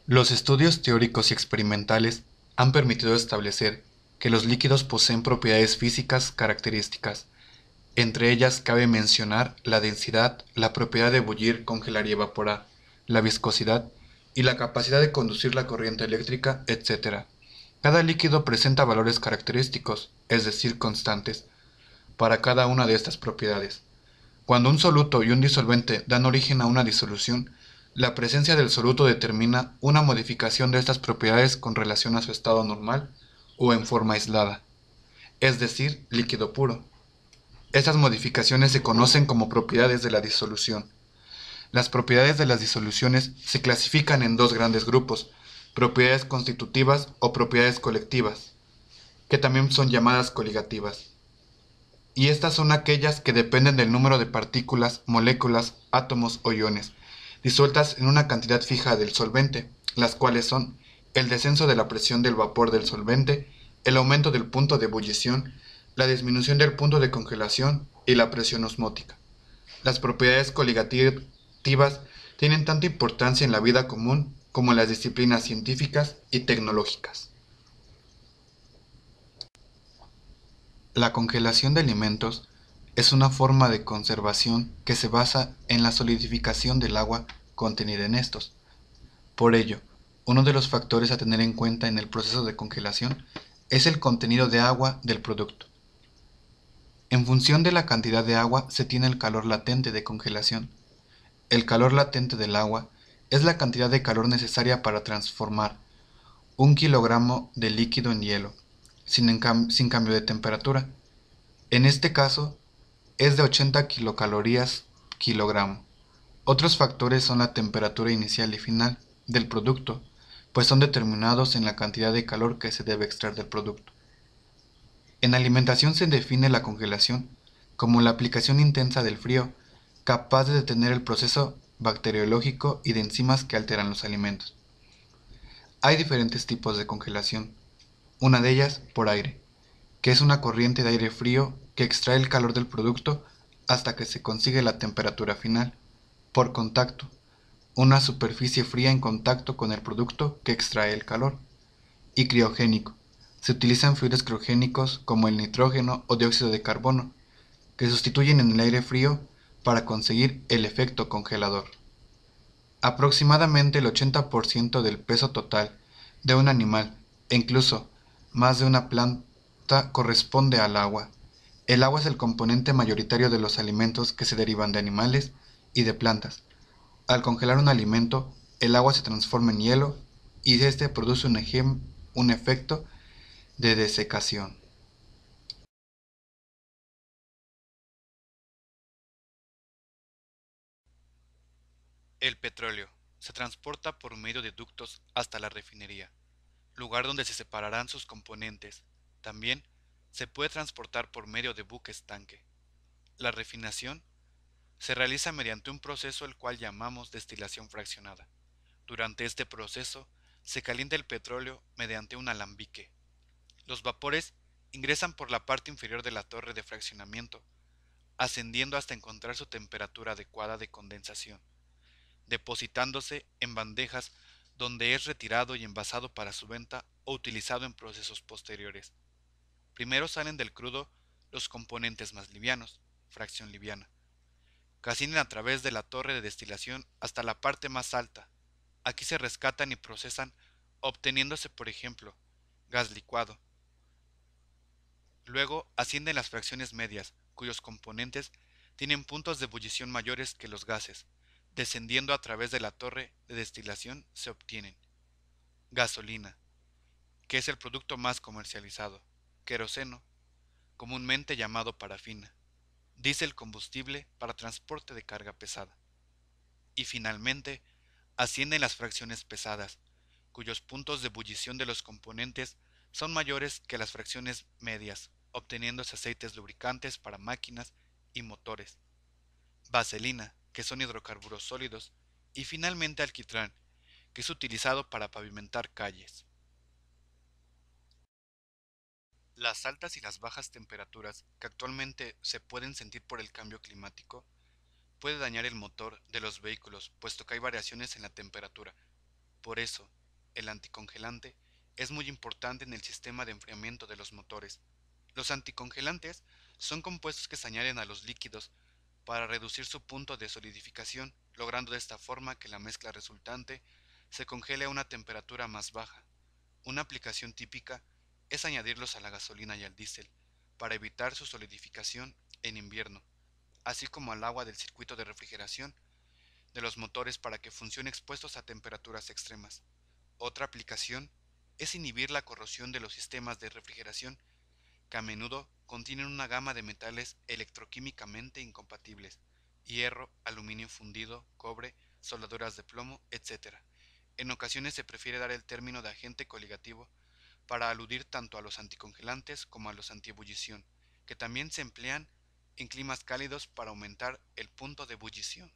Los estudios teóricos y experimentales han permitido establecer que los líquidos poseen propiedades físicas características. Entre ellas cabe mencionar la densidad, la propiedad de bullir, congelar y evaporar, la viscosidad y la capacidad de conducir la corriente eléctrica, etc. Cada líquido presenta valores característicos, es decir, constantes, para cada una de estas propiedades. Cuando un soluto y un disolvente dan origen a una disolución, la presencia del soluto determina una modificación de estas propiedades con relación a su estado normal o en forma aislada, es decir, líquido puro. Estas modificaciones se conocen como propiedades de la disolución. Las propiedades de las disoluciones se clasifican en dos grandes grupos: propiedades constitutivas o propiedades colectivas, que también son llamadas coligativas. Y estas son aquellas que dependen del número de partículas, moléculas, átomos o iones, disueltas en una cantidad fija del solvente, las cuales son el descenso de la presión del vapor del solvente, el aumento del punto de ebullición, la disminución del punto de congelación y la presión osmótica. Las propiedades coligativas tienen tanta importancia en la vida común como en las disciplinas científicas y tecnológicas. La congelación de alimentos es una forma de conservación que se basa en la solidificación del agua contenida en estos. Por ello, uno de los factores a tener en cuenta en el proceso de congelación es el contenido de agua del producto. En función de la cantidad de agua se tiene el calor latente de congelación. El calor latente del agua es la cantidad de calor necesaria para transformar 1 kilogramo de líquido en hielo, sin cambio de temperatura. En este caso, es de 80 kilocalorías kilogramo. Otros factores son la temperatura inicial y final del producto, pues son determinados en la cantidad de calor que se debe extraer del producto. En alimentación se define la congelación como la aplicación intensa del frío, capaz de detener el proceso bacteriológico y de enzimas que alteran los alimentos. Hay diferentes tipos de congelación. Una de ellas por aire, que es una corriente de aire frío que extrae el calor del producto hasta que se consigue la temperatura final. Por contacto, una superficie fría en contacto con el producto que extrae el calor. Y criogénico, se utilizan fluidos criogénicos como el nitrógeno o dióxido de carbono, que sustituyen en el aire frío para conseguir el efecto congelador. Aproximadamente el 80% del peso total de un animal, e incluso más de una planta, corresponde al agua. El agua es el componente mayoritario de los alimentos que se derivan de animales y de plantas. Al congelar un alimento, el agua se transforma en hielo y este produce un efecto de desecación. El petróleo se transporta por medio de ductos hasta la refinería, lugar donde se separarán sus componentes. También se puede transportar por medio de buques tanque. La refinación se realiza mediante un proceso el cual llamamos destilación fraccionada. Durante este proceso se calienta el petróleo mediante un alambique. Los vapores ingresan por la parte inferior de la torre de fraccionamiento, ascendiendo hasta encontrar su temperatura adecuada de condensación, depositándose en bandejas donde es retirado y envasado para su venta o utilizado en procesos posteriores. Primero salen del crudo los componentes más livianos, fracción liviana, que ascienden a través de la torre de destilación hasta la parte más alta. Aquí se rescatan y procesan, obteniéndose, por ejemplo, gas licuado. Luego ascienden las fracciones medias, cuyos componentes tienen puntos de ebullición mayores que los gases. Descendiendo a través de la torre de destilación se obtienen gasolina, que es el producto más comercializado; queroseno, comúnmente llamado parafina; diésel, combustible para transporte de carga pesada; y finalmente ascienden las fracciones pesadas, cuyos puntos de ebullición de los componentes son mayores que las fracciones medias, obteniéndose aceites lubricantes para máquinas y motores; vaselina, que son hidrocarburos sólidos; y finalmente alquitrán, que es utilizado para pavimentar calles. Las altas y las bajas temperaturas que actualmente se pueden sentir por el cambio climático puede dañar el motor de los vehículos, puesto que hay variaciones en la temperatura. Por eso, el anticongelante es muy importante en el sistema de enfriamiento de los motores. Los anticongelantes son compuestos que se añaden a los líquidos para reducir su punto de solidificación, logrando de esta forma que la mezcla resultante se congele a una temperatura más baja. Una aplicación típica es añadirlos a la gasolina y al diésel, para evitar su solidificación en invierno, así como al agua del circuito de refrigeración de los motores para que funcione expuestos a temperaturas extremas. Otra aplicación es inhibir la corrosión de los sistemas de refrigeración, que a menudo contienen una gama de metales electroquímicamente incompatibles: hierro, aluminio fundido, cobre, soldaduras de plomo, etc. En ocasiones se prefiere dar el término de agente coligativo para aludir tanto a los anticongelantes como a los antiebullición, que también se emplean en climas cálidos para aumentar el punto de ebullición.